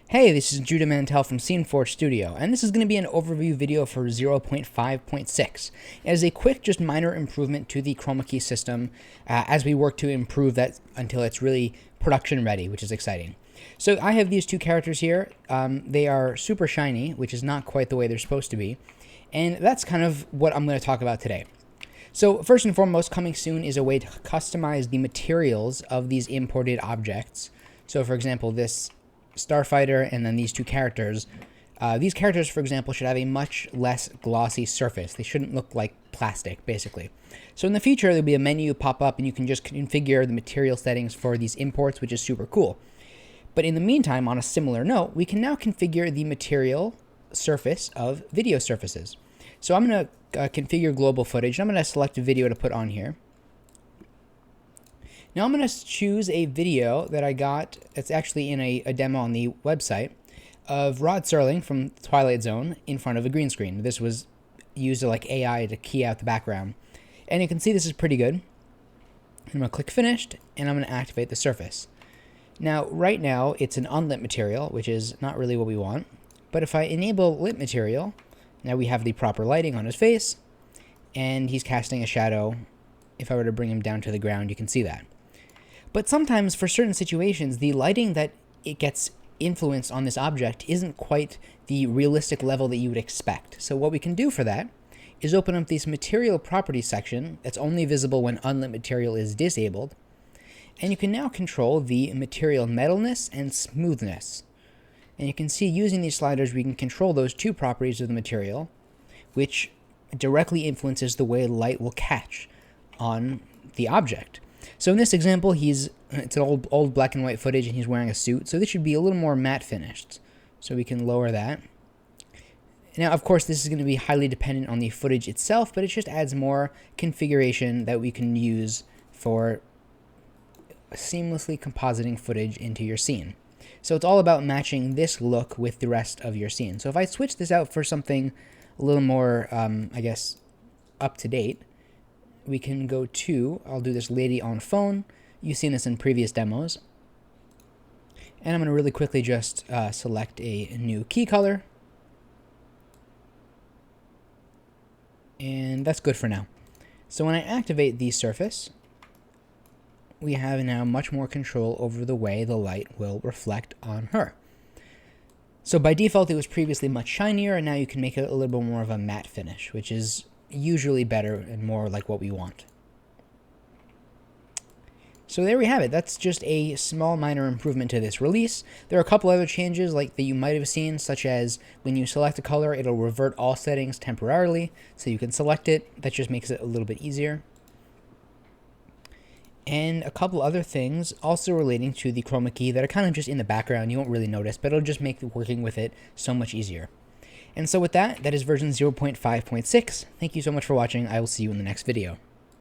Hey, this is Judah Mantel from SceneForge Studio, and this is going to be an overview video for 0.5.6. It is a quick, just minor improvement to the Chromakey system as we work to improve that until it's really production ready, which is exciting. So I have these two characters here. They are super shiny, which is not quite the way they're supposed to be, and that's kind of what I'm going to talk about today. So first and foremost, coming soon is a way to customize the materials of these imported objects. So for example, this starfighter and then these two characters. These characters, for example, should have a much less glossy surface. They shouldn't look like plastic, basically. So in the future, there'll be a menu pop up and you can just configure the material settings for these imports, which is super cool. But in the meantime, on a similar note, we can now configure the material surface of video surfaces. So I'm going to configure global footage. I'm going to select a video to put on here. Now I'm going to choose a video that I got, it's actually in a demo on the website, of Rod Serling from Twilight Zone in front of a green screen. This was used like AI to key out the background. And you can see this is pretty good. I'm going to click Finished, and I'm going to activate the surface. Now, right now, it's an unlit material, which is not really what we want. But if I enable lit material, now we have the proper lighting on his face, and he's casting a shadow. If I were to bring him down to the ground, you can see that. But sometimes, for certain situations, the lighting that it gets influenced on this object isn't quite the realistic level that you would expect. So what we can do for that is open up this material properties section that's only visible when unlit material is disabled. And you can now control the material metalness and smoothness. And you can see using these sliders, we can control those two properties of the material, which directly influences the way light will catch on the object. So in this example, it's an old black and white footage and he's wearing a suit. So this should be a little more matte finished. So we can lower that. Now, of course, this is going to be highly dependent on the footage itself, but it just adds more configuration that we can use for seamlessly compositing footage into your scene. So it's all about matching this look with the rest of your scene. So if I switch this out for something a little more, I guess, up to date, we can go to, I'll do this lady on phone. You've seen this in previous demos. And I'm going to really quickly just select a new key color. And that's good for now. So when I activate the surface, we have now much more control over the way the light will reflect on her. So by default, it was previously much shinier, and now you can make it a little bit more of a matte finish, which is usually better and more like what we want. So there we have it. That's just a small minor improvement to this release. There are a couple other changes like that you might have seen, such as when you select a color, it'll revert all settings temporarily, so you can select it. That just makes it a little bit easier. And a couple other things also relating to the chroma key that are kind of just in the background. You won't really notice, but it'll just make working with it so much easier. And so with that, that is version 0.5.6. Thank you so much for watching. I will see you in the next video.